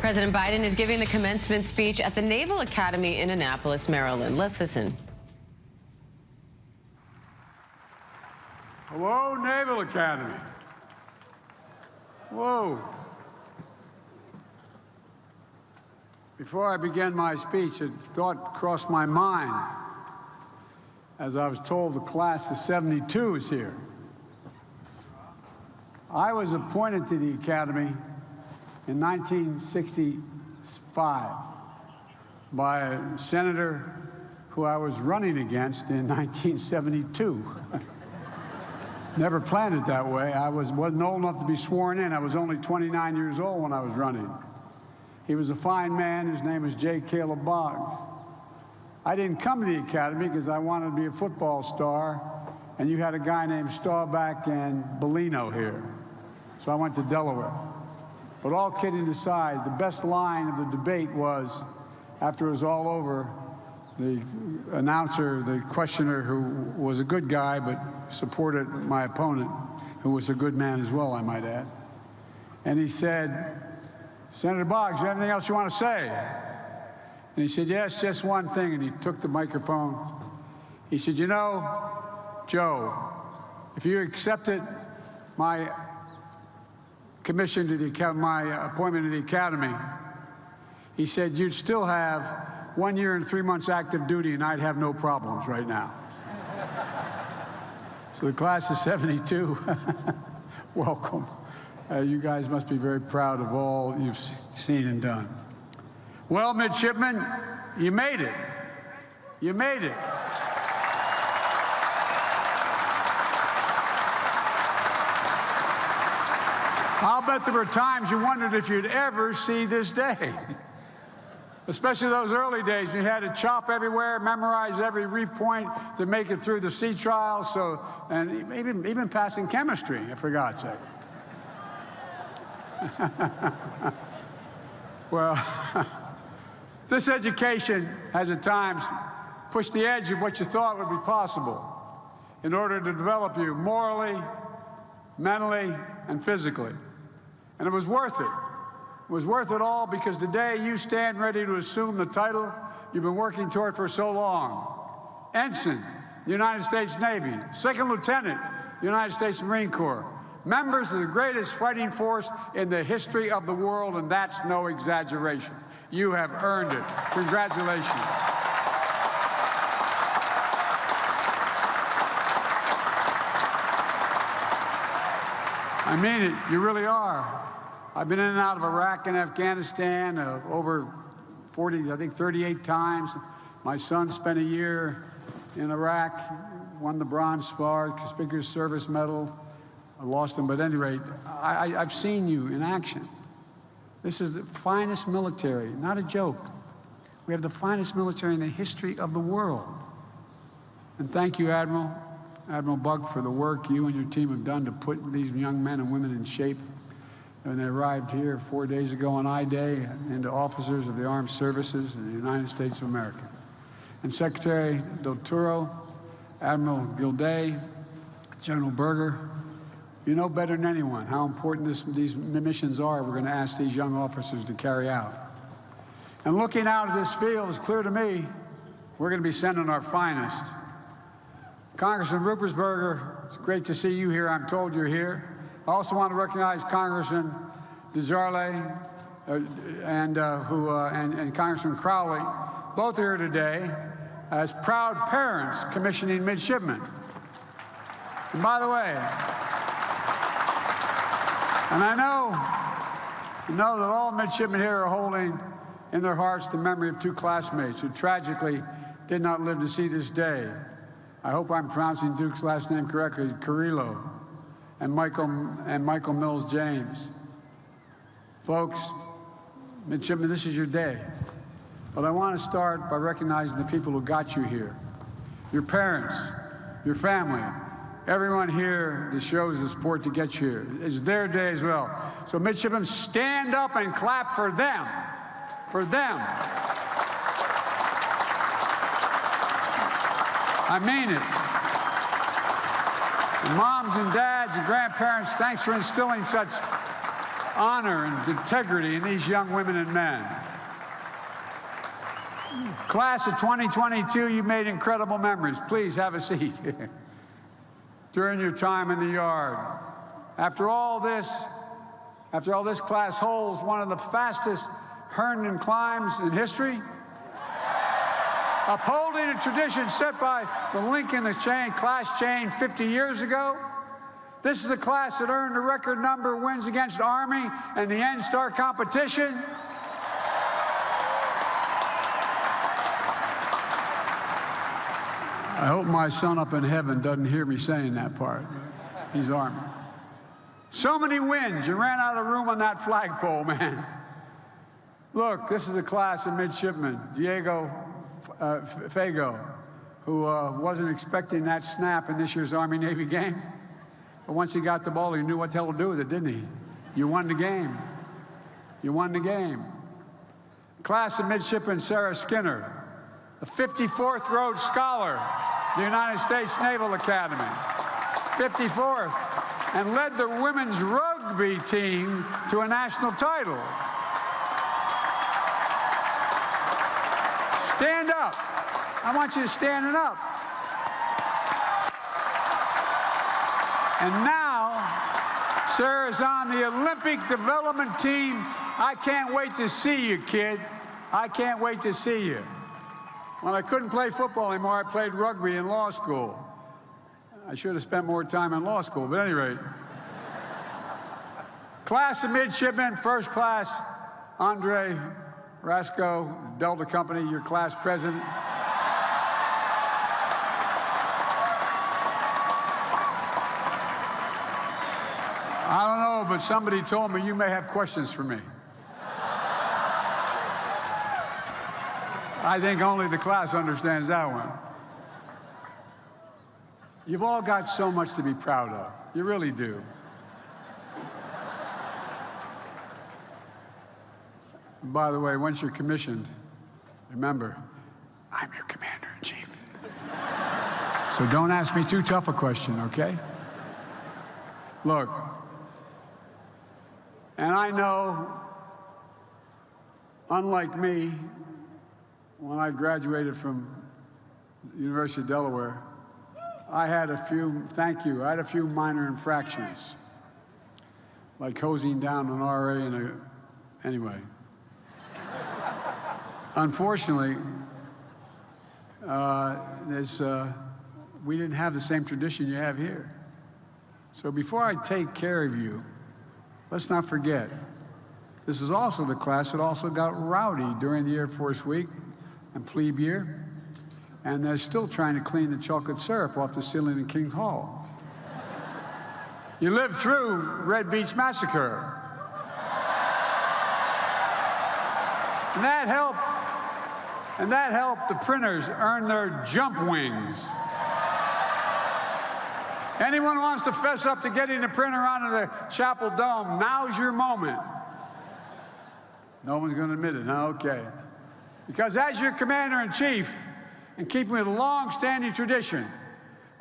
President Biden is giving the commencement speech at the Naval Academy in Annapolis, Maryland. Let's listen. Hello, Naval Academy. Whoa. Before I began my speech, a thought crossed my mind as I was told the class of '72 is here. I was appointed to the Academy in 1965 by a senator who I was running against in 1972. Never planned it that way. I wasn't old enough to be sworn in. I was only 29 years old when I was running. He was a fine man. His name was J. Caleb Boggs. I didn't come to the Academy because I wanted to be a football star, and you had a guy named Staubach and Bellino here. So I went to Delaware. But all kidding aside, the best line of the debate was, after it was all over, the announcer, the questioner, who was a good guy but supported my opponent, who was a good man as well, I might add. And he said, "Senator Boggs, you have anything else you want to say?" And he said, "Yes, just one thing." And he took the microphone. He said, "You know, Joe, if you accepted my commission to my appointment to the Academy," he said, "you'd still have 1 year and 3 months active duty, and I'd have no problems right now." So the class of '72, welcome. You guys must be very proud of all you've seen and done. Well, midshipmen, you made it. You made it. I'll bet there were times you wondered if you'd ever see this day. Especially those early days when you had to chop everywhere, memorize every reef point to make it through the sea trial, and even passing chemistry, for God's sake. Well, this education has at times pushed the edge of what you thought would be possible in order to develop you morally, mentally, and physically. And it was worth it. It was worth it all because today you stand ready to assume the title you've been working toward for so long. Ensign, United States Navy. Second Lieutenant, United States Marine Corps. Members of the greatest fighting force in the history of the world, and that's no exaggeration. You have earned it. Congratulations. I mean it. You really are. I've been in and out of Iraq and Afghanistan over 38 times. My son spent a year in Iraq, won the Bronze Star, Conspicuous Service Medal. I lost him, but at any rate, I've seen you in action. This is the finest military, not a joke. We have the finest military in the history of the world. And thank you, Admiral Bug, for the work you and your team have done to put these young men and women in shape when they arrived here 4 days ago on I-Day into officers of the armed services in the United States of America. And Secretary Del Toro, Admiral Gilday, General Berger, you know better than anyone how important these missions are we're going to ask these young officers to carry out. And looking out at this field, it's clear to me we're going to be sending our finest. Congressman Ruppersberger, it's great to see you here. I'm told you're here. I also want to recognize Congressman DeJarle and Congressman Crowley, both here today as proud parents commissioning midshipmen. And by the way, and I know that all midshipmen here are holding in their hearts the memory of two classmates who tragically did not live to see this day. I hope I'm pronouncing Duke's last name correctly, Carrillo, and Michael Mills James. Folks, midshipmen, this is your day. But I want to start by recognizing the people who got you here. Your parents, your family, everyone here that shows the support to get you here. It's their day as well. So midshipmen, stand up and clap for them. For them. I mean it. And moms and dads and grandparents, thanks for instilling such honor and integrity in these young women and men. Class of 2022, you made incredible memories. Please have a seat during your time in the yard. After all this class holds one of the fastest Herndon climbs in history, upholding a tradition set by the link in the class chain 50 years ago. This is a class that earned a record number of wins against Army and the N-Star competition. I hope my son up in heaven doesn't hear me saying that part. He's Army. So many wins. You ran out of room on that flagpole, man. Look, this is a class of midshipmen. Diego Fago, who wasn't expecting that snap in this year's Army-Navy game. But once he got the ball, he knew what the hell to do with it, didn't he? You won the game. You won the game. Class of midshipmen Sarah Skinner, the 54th Rhodes Scholar, the United States Naval Academy. 54th, and led the women's rugby team to a national title. Stand up. I want you to stand up. And now, Sarah's on the Olympic development team. I can't wait to see you, kid. I can't wait to see you. When I couldn't play football anymore, I played rugby in law school. I should have spent more time in law school, but at any rate. Class of midshipmen, first class, Andre Rasco, Delta Company, your class president. I don't know, but somebody told me you may have questions for me. I think only the class understands that one. You've all got so much to be proud of. You really do. And by the way, once you're commissioned, remember, I'm your commander-in-chief. So don't ask me too tough a question, okay? Look, and I know, unlike me, when I graduated from the University of Delaware, I had a few minor infractions, like hosing down an RA anyway. Unfortunately, we didn't have the same tradition you have here. So before I take care of you, let's not forget, this is also the class that also got rowdy during the Air Force Week and plebe year, and they're still trying to clean the chocolate syrup off the ceiling in King Hall. You lived through Red Beach Massacre. And that helped the printers earn their jump wings. Anyone who wants to fess up to getting the printer onto the Chapel Dome, now's your moment. No one's going to admit it, huh? Okay. Because as your commander-in-chief, in keeping with a long-standing tradition,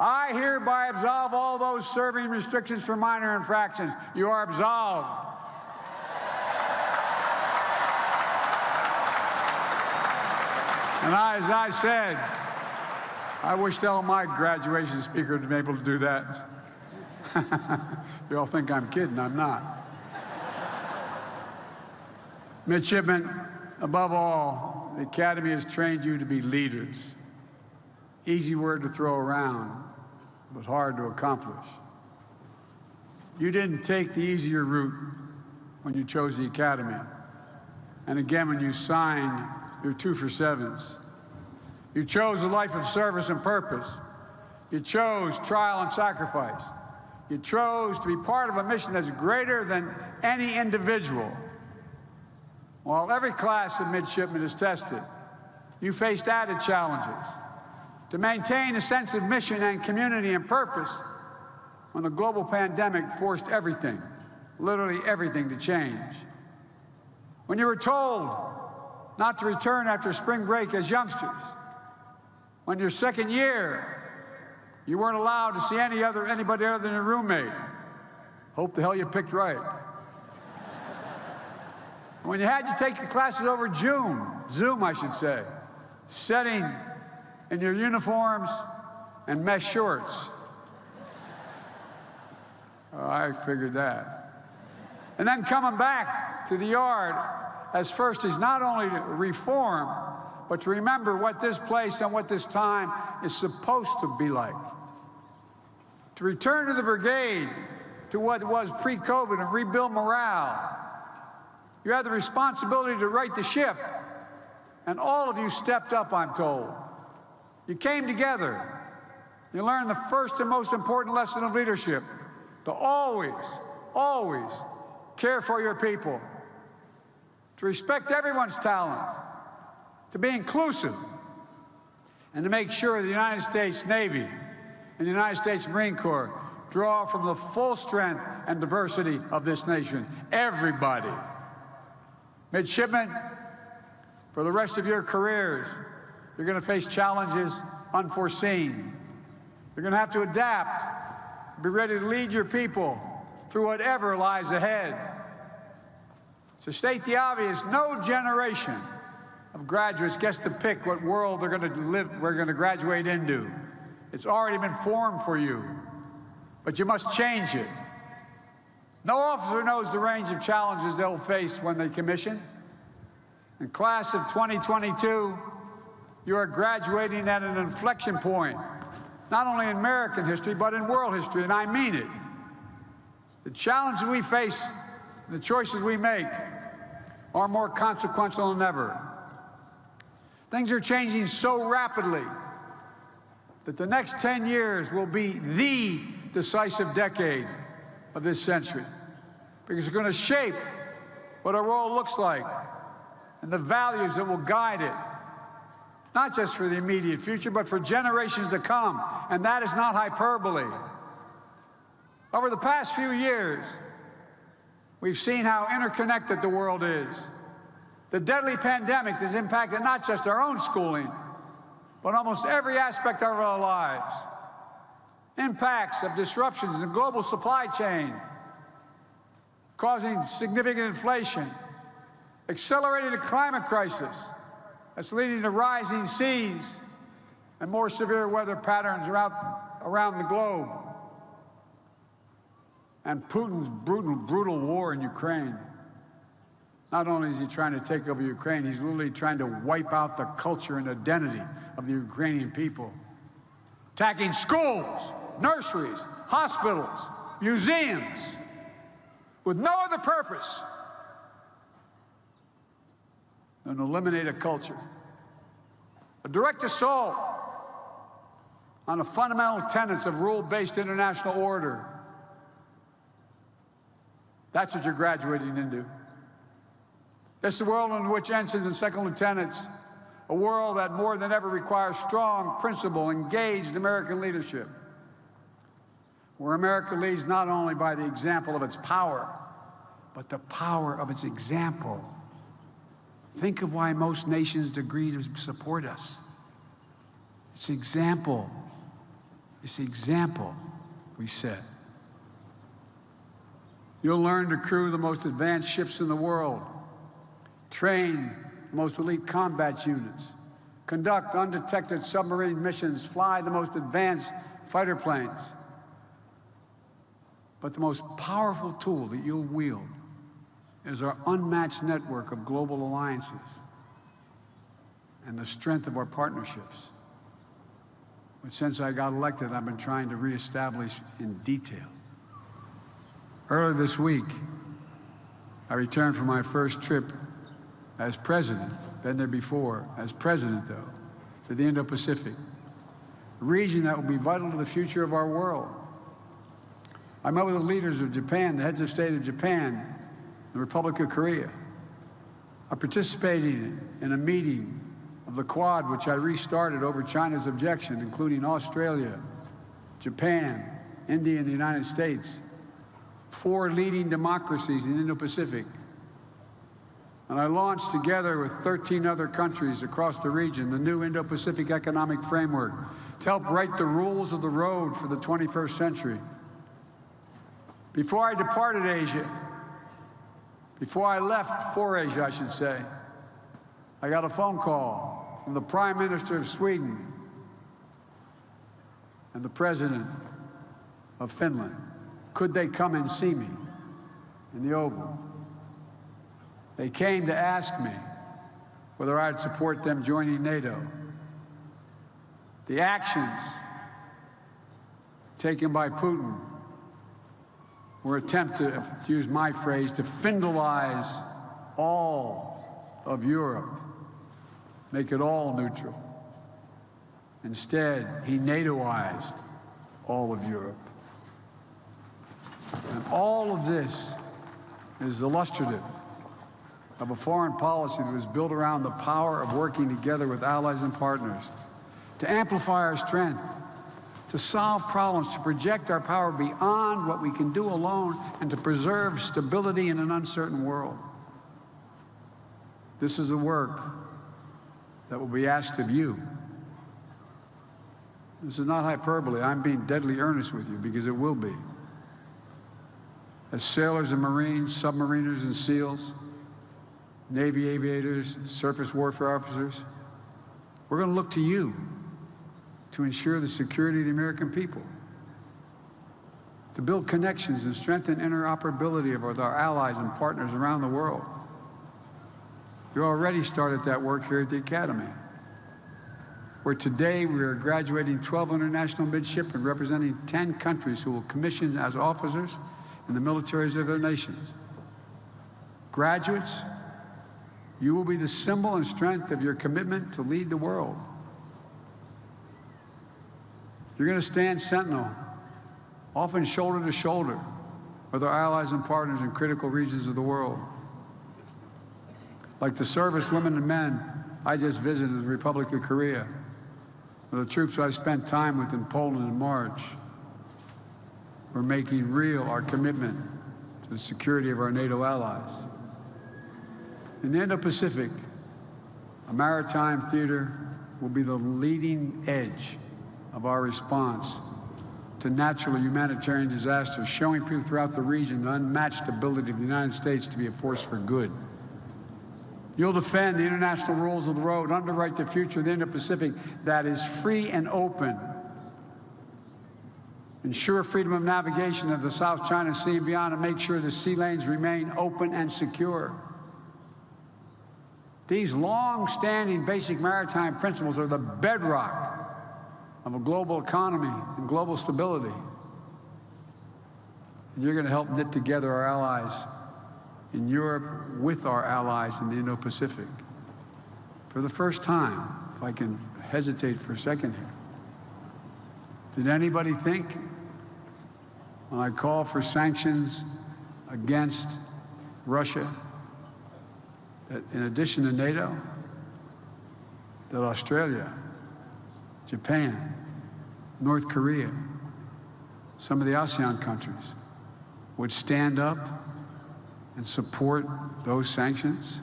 I hereby absolve all those serving restrictions for minor infractions. You are absolved. And as I said, I wish all my graduation speakers would be able to do that. You all think I'm kidding, I'm not. Midshipmen, above all, the Academy has trained you to be leaders. Easy word to throw around, but hard to accomplish. You didn't take the easier route when you chose the Academy. And again, when you signed your 2 for 7s. You chose a life of service and purpose. You chose trial and sacrifice. You chose to be part of a mission that's greater than any individual. While every class of midshipmen is tested, you faced added challenges to maintain a sense of mission and community and purpose when the global pandemic forced everything, literally everything, to change. When you were told not to return after spring break as youngsters, when your second year, you weren't allowed to see anybody other than your roommate. Hope the hell you picked right. When you had to take your classes over Zoom, I should say, sitting in your uniforms and mesh shorts. Oh, I figured that. And then coming back to the yard as first is not only to reform, but to remember what this place and what this time is supposed to be like. To return to the brigade, to what it was pre-COVID, and rebuild morale. You had the responsibility to right the ship, and all of you stepped up, I'm told. You came together. You learned the first and most important lesson of leadership, to always, always care for your people, to respect everyone's talents, to be inclusive, and to make sure the United States Navy and the United States Marine Corps draw from the full strength and diversity of this nation. Everybody. Midshipmen, for the rest of your careers, you're going to face challenges unforeseen. You're going to have to adapt, be ready to lead your people through whatever lies ahead. To state the obvious, no generation of graduates gets to pick what world we're going to graduate into. It's already been formed for you, but you must change it. No officer knows the range of challenges they'll face when they commission. In class of 2022, you are graduating at an inflection point, not only in American history, but in world history, and I mean it. The challenges we face, the choices we make, are more consequential than ever. Things are changing so rapidly that the next 10 years will be the decisive decade of this century, because it's going to shape what our world looks like and the values that will guide it, not just for the immediate future, but for generations to come, and that is not hyperbole. Over the past few years, we've seen how interconnected the world is. The deadly pandemic has impacted not just our own schooling, but almost every aspect of our lives. Impacts of disruptions in the global supply chain, causing significant inflation, accelerating the climate crisis that's leading to rising seas and more severe weather patterns around the globe, and Putin's brutal war in Ukraine. Not only is he trying to take over Ukraine, he's literally trying to wipe out the culture and identity of the Ukrainian people. Attacking schools, nurseries, hospitals, museums, with no other purpose than to eliminate a culture. A direct assault on the fundamental tenets of rule-based international order. That's what you're graduating into. It's the world in which ensigns and second lieutenants, a world that more than ever requires strong, principled, engaged American leadership, where America leads not only by the example of its power, but the power of its example. Think of why most nations agree to support us. It's the example. It's the example we set. You'll learn to crew the most advanced ships in the world, train the most elite combat units, conduct undetected submarine missions, fly the most advanced fighter planes. But the most powerful tool that you'll wield is our unmatched network of global alliances and the strength of our partnerships, which since I got elected, I've been trying to reestablish in detail. Earlier this week, I returned from my first trip as president, been there before, as president though, to the Indo-Pacific, a region that will be vital to the future of our world. I met with the leaders of Japan, the heads of state of Japan, the Republic of Korea. I participated in a meeting of the Quad, which I restarted over China's objection, including Australia, Japan, India, and the United States, 4 leading democracies in the Indo-Pacific. And I launched, together with 13 other countries across the region, the new Indo-Pacific Economic Framework to help write the rules of the road for the 21st century. Before I departed Asia, Before I left for Asia, I should say, I got a phone call from the Prime Minister of Sweden and the President of Finland. Could they come and see me in the Oval? They came to ask me whether I'd support them joining NATO. The actions taken by Putin were attempted, to use my phrase, to Findelize all of Europe, make it all neutral. Instead, he NATOized all of Europe. And all of this is illustrative of a foreign policy that was built around the power of working together with allies and partners to amplify our strength, to solve problems, to project our power beyond what we can do alone, and to preserve stability in an uncertain world. This is a work that will be asked of you. This is not hyperbole. I'm being deadly earnest with you, because it will be. As sailors and Marines, submariners and SEALs, Navy aviators, surface warfare officers, we're going to look to you to ensure the security of the American people, to build connections and strengthen interoperability with our allies and partners around the world. You already started that work here at the Academy, where today we are graduating 12 international midshipmen representing 10 countries who will commission as officers in the militaries of their nations. Graduates, you will be the symbol and strength of your commitment to lead the world. You're going to stand sentinel, often shoulder to shoulder, with our allies and partners in critical regions of the world. Like the service women and men I just visited in the Republic of Korea, or the troops I spent time with in Poland in March. We're making real our commitment to the security of our NATO allies. In the Indo-Pacific, a maritime theater will be the leading edge of our response to natural humanitarian disasters, showing people throughout the region the unmatched ability of the United States to be a force for good. You'll defend the international rules of the road, underwrite the future of the Indo-Pacific that is free and open, ensure freedom of navigation of the South China Sea and beyond, and make sure the sea lanes remain open and secure. These long-standing basic maritime principles are the bedrock of a global economy and global stability. And you're going to help knit together our allies in Europe with our allies in the Indo-Pacific. For the first time, if I can hesitate for a second here, did anybody think, when I call for sanctions against Russia, that in addition to NATO, that Australia, Japan, North Korea, some of the ASEAN countries would stand up and support those sanctions?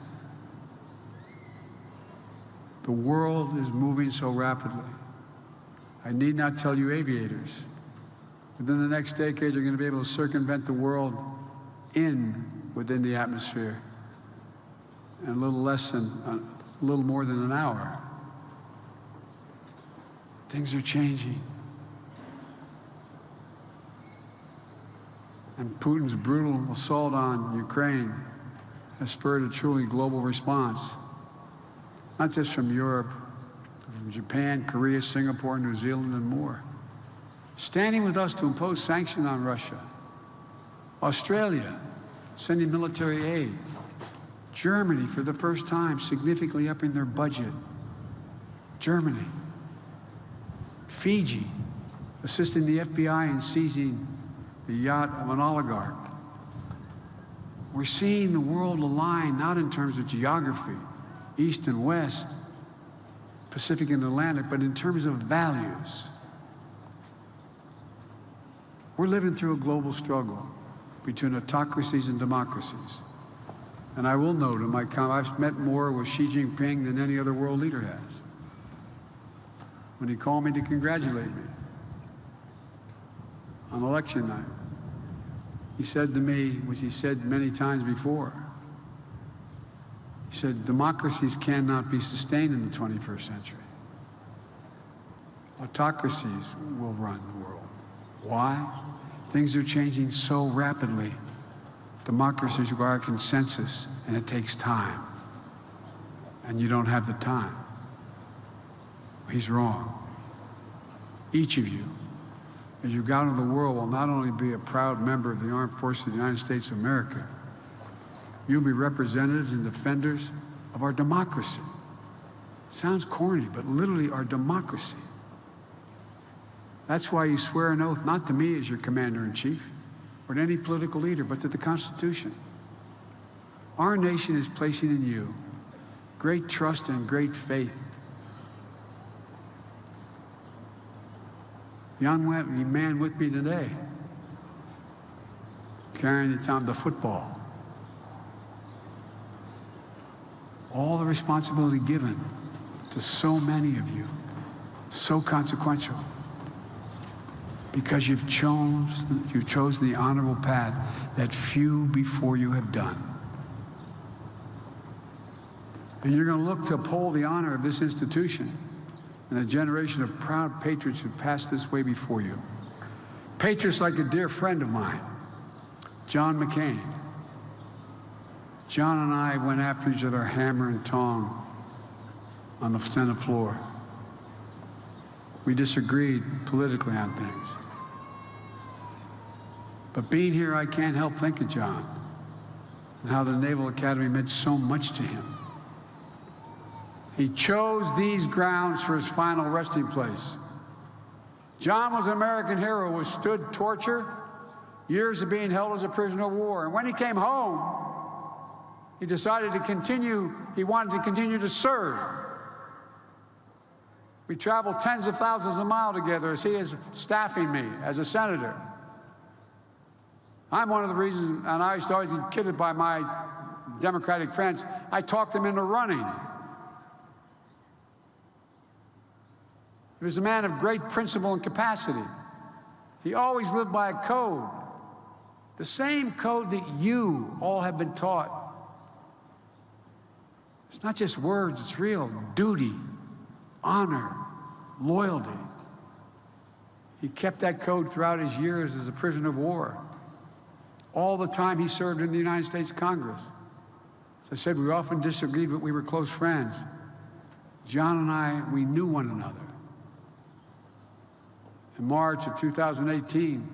The world is moving so rapidly. I need not tell you aviators. Within the next decade, you're going to be able to circumvent the world within the atmosphere in a little more than an hour. Things are changing. And Putin's brutal assault on Ukraine has spurred a truly global response, not just from Europe, but from Japan, Korea, Singapore, New Zealand, and more. Standing with us to impose sanctions on Russia. Australia, sending military aid. Germany, for the first time, significantly upping their budget. Germany. Fiji, assisting the FBI in seizing the yacht of an oligarch. We're seeing the world align, not in terms of geography, east and west, Pacific and Atlantic, but in terms of values. We're living through a global struggle between autocracies and democracies. And I will note, I've met more with Xi Jinping than any other world leader has. When he called me to congratulate me on election night, he said to me, which he said many times before, He said, democracies cannot be sustained in the 21st century. Autocracies will run the world. Why? Things are changing so rapidly. Democracies require consensus, and it takes time. And you don't have the time. He's wrong. Each of you, as you go out into the world, will not only be a proud member of the Armed Forces of the United States of America, you'll be representatives and defenders of our democracy. Sounds corny, but literally our democracy. That's why you swear an oath, not to me as your commander-in-chief, or to any political leader, but to the Constitution. Our nation is placing in you great trust and great faith. The young man with me today, carrying the football. All the responsibility given to so many of you, so consequential, because you've chosen the honorable path that few before you have done. And you're going to look to uphold the honor of this institution and a generation of proud patriots who passed this way before you. Patriots like a dear friend of mine, John McCain. John and I went after each other hammer and tong on the Senate floor. We disagreed politically on things. But being here, I can't help think of John and how the Naval Academy meant so much to him. He chose these grounds for his final resting place. John was an American hero who withstood torture, years of being held as a prisoner of war. And when he came home, he decided he wanted to continue to serve. We traveled tens of thousands of miles together as he is staffing me as a senator. I'm one of the reasons, and I used to always get kidded by my Democratic friends, I talked him into running. He was a man of great principle and capacity. He always lived by a code, the same code that you all have been taught. It's not just words, it's real. Duty, honor, loyalty. He kept that code throughout his years as a prisoner of war. All the time he served in the United States Congress. As I said, we often disagreed, but we were close friends. John and I, we knew one another. In March of 2018,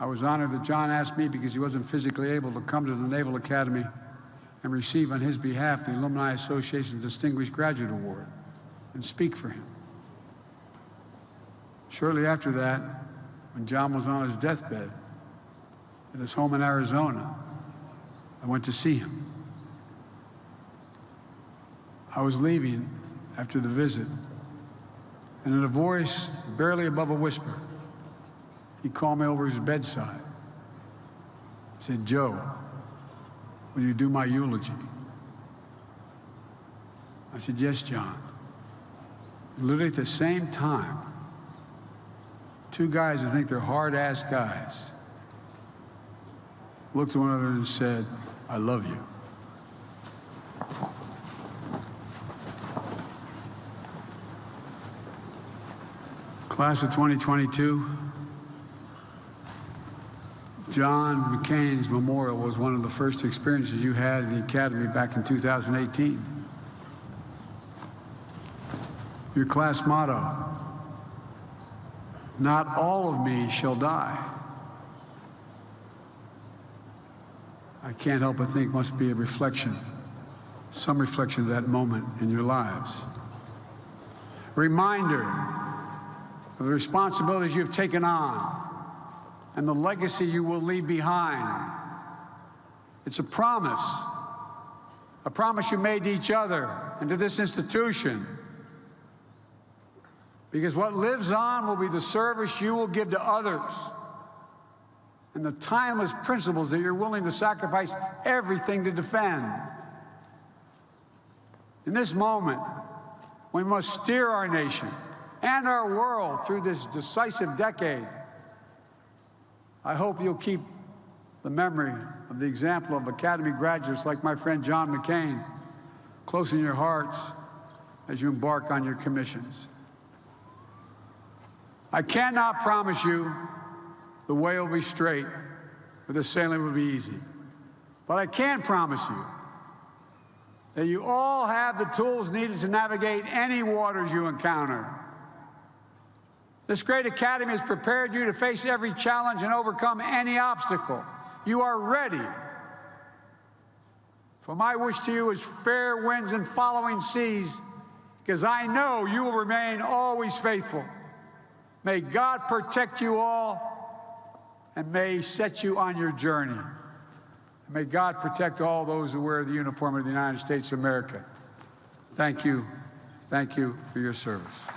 I was honored that John asked me, because he wasn't physically able, to come to the Naval Academy and receive on his behalf the Alumni Association's Distinguished Graduate Award and speak for him. Shortly after that, when John was on his deathbed at his home in Arizona, I went to see him. I was leaving after the visit, and in a voice barely above a whisper, he called me over his bedside. He said, "Joe, will you do my eulogy?" I said, "Yes, John." Literally at the same time, two guys who think they're hard-ass guys looked at one another and said, "I love you." Class of 2022, John McCain's memorial was one of the first experiences you had in the Academy back in 2018. Your class motto, "Not all of me shall die." I can't help but think must be a reflection, some reflection of that moment in your lives. Reminder of the responsibilities you've taken on and the legacy you will leave behind. It's a promise you made to each other and to this institution. Because what lives on will be the service you will give to others and the timeless principles that you're willing to sacrifice everything to defend. In this moment, we must steer our nation and our world through this decisive decade. I hope you'll keep the memory of the example of Academy graduates like my friend John McCain close in your hearts as you embark on your commissions. I cannot promise you the way will be straight or the sailing will be easy, but I can promise you that you all have the tools needed to navigate any waters you encounter. This great academy has prepared you to face every challenge and overcome any obstacle. You are ready. For my wish to you is fair winds and following seas, because I know you will remain always faithful. May God protect you all, and may He set you on your journey. And may God protect all those who wear the uniform of the United States of America. Thank you. Thank you for your service.